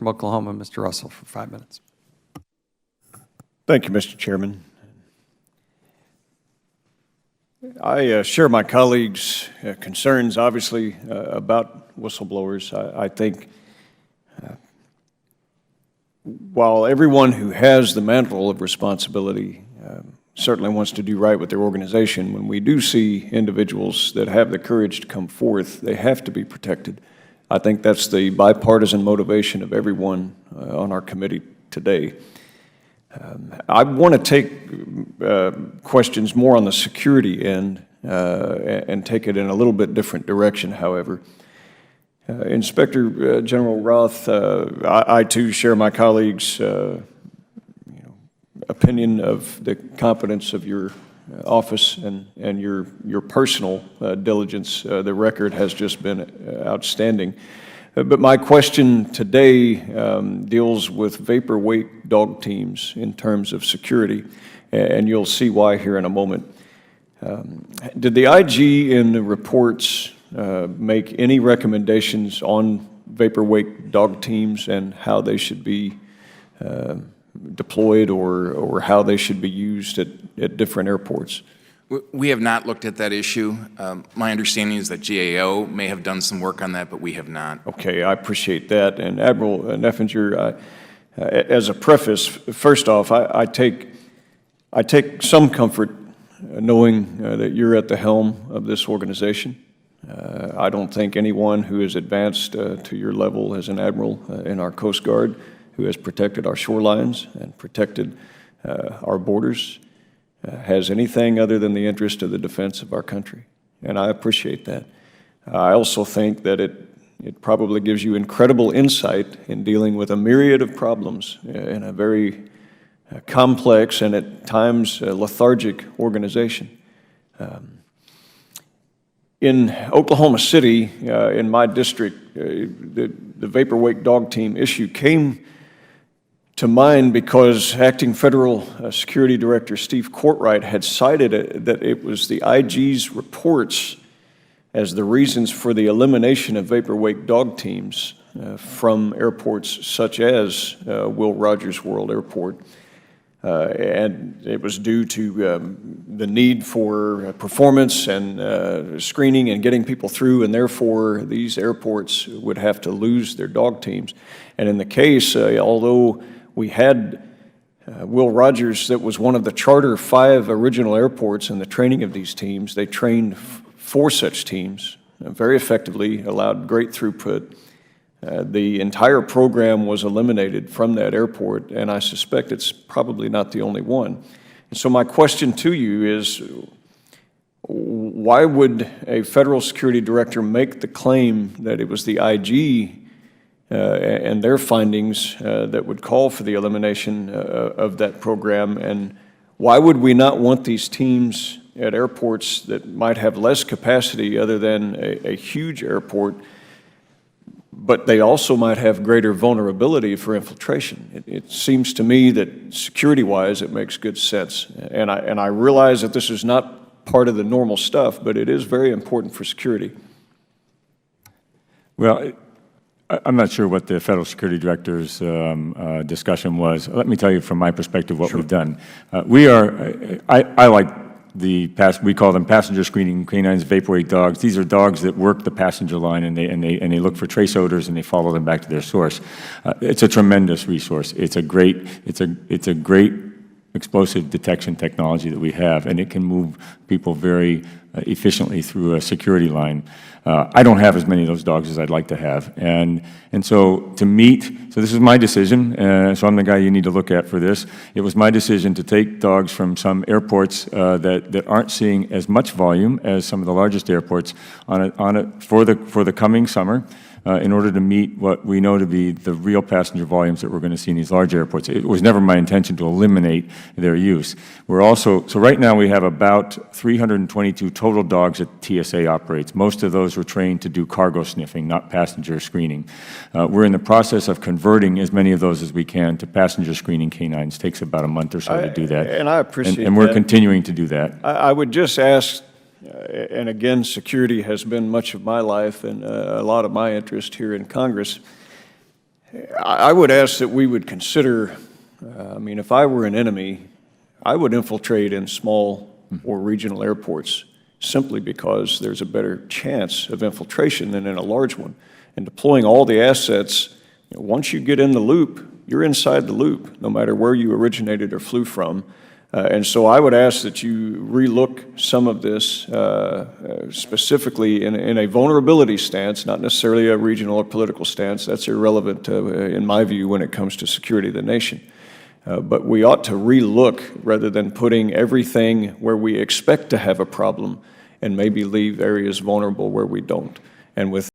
From Oklahoma, Mr. Russell, for 5 minutes. Thank you, Mr. Chairman. I share my colleagues' concerns, obviously, about whistleblowers. I think while everyone who has the mantle of responsibility certainly wants to do right with their organization, when we do see individuals that have the courage to come forth, they have to be protected. I think that's the bipartisan motivation of everyone on our committee today. I want to take questions more on the security end and take it in a little bit different direction, however. Inspector General Roth, I too share my colleagues' opinion of the competence of your office and your personal diligence. The record has just been outstanding. But my question today deals with vapor weight dog teams in terms of security, and you'll see why here in a moment. Did the IG in the reports make any recommendations on vapor weight dog teams and how they should be deployed or how they should be used at different airports? We have not looked at that issue. My understanding is that GAO may have done some work on that, but we have not. Okay, I appreciate that. And Admiral Neffinger, as a preface, first off, I take some comfort knowing that you're at the helm of this organization. I don't think anyone who has advanced to your level as an admiral in our Coast Guard, who has protected our shorelines and protected our borders, has anything other than the interest of the defense of our country, and I appreciate that. I also think that it probably gives you incredible insight in dealing with a myriad of problems in a very complex and at times lethargic organization. In Oklahoma City, in my district, the vapor weight dog team issue came to mind because Acting Federal Security Director Steve Courtright had cited that it was the IG's reports as the reasons for the elimination of vapor weight dog teams from airports such as Will Rogers World Airport. And it was due to the need for performance and screening and getting people through, and therefore these airports would have to lose their dog teams. And in the case, although we had Will Rogers, that was one of the charter 5 original airports in the training of these teams. They trained 4 such teams very effectively, allowed great throughput. The entire program was eliminated from that airport, and I suspect it's probably not the only one. And so my question to you is, why would a federal security director make the claim that it was the IG and their findings that would call for the elimination of that program? And why would we not want these teams at airports that might have less capacity other than a huge airport, but they also might have greater vulnerability for infiltration? It seems to me that security-wise it makes good sense. And I realize that this is not part of the normal stuff, but it is very important for security. Well, I'm not sure what the Federal Security Director's discussion was. Let me tell you from my perspective what we've done. I like we call them passenger screening canines, vapor weight dogs. These are dogs that work the passenger line, and they look for trace odors, and they follow them back to their source. It's a tremendous resource. It's a great explosive detection technology that we have, and it can move people very efficiently through a security line. I don't have as many of those dogs as I'd like to have, and so so this is my decision, so I'm the guy you need to look at for this. It was my decision to take dogs from some airports that aren't seeing as much volume as some of the largest airports for the coming summer, in order to meet what we know to be the real passenger volumes that we're going to see in these large airports. It was never my intention to eliminate their use. So right now we have about 322 total dogs that TSA operates. Most of those were trained to do cargo sniffing, not passenger screening. We're in the process of converting as many of those as we can to passenger screening canines. It takes about a month or so to do that. And I appreciate that. And we're continuing to do that. I would just ask, and again, security has been much of my life and a lot of my interest here in Congress. I would ask that we would consider, I mean, if I were an enemy, I would infiltrate in small or regional airports simply because there's a better chance of infiltration than in a large one. And deploying all the assets, once you get in the loop, you're inside the loop, no matter where you originated or flew from. And so I would ask that you relook some of this specifically in a vulnerability stance, not necessarily a regional or political stance. That's irrelevant, in my view, when it comes to security of the nation. But we ought to relook rather than putting everything where we expect to have a problem and maybe leave areas vulnerable where we don't. And with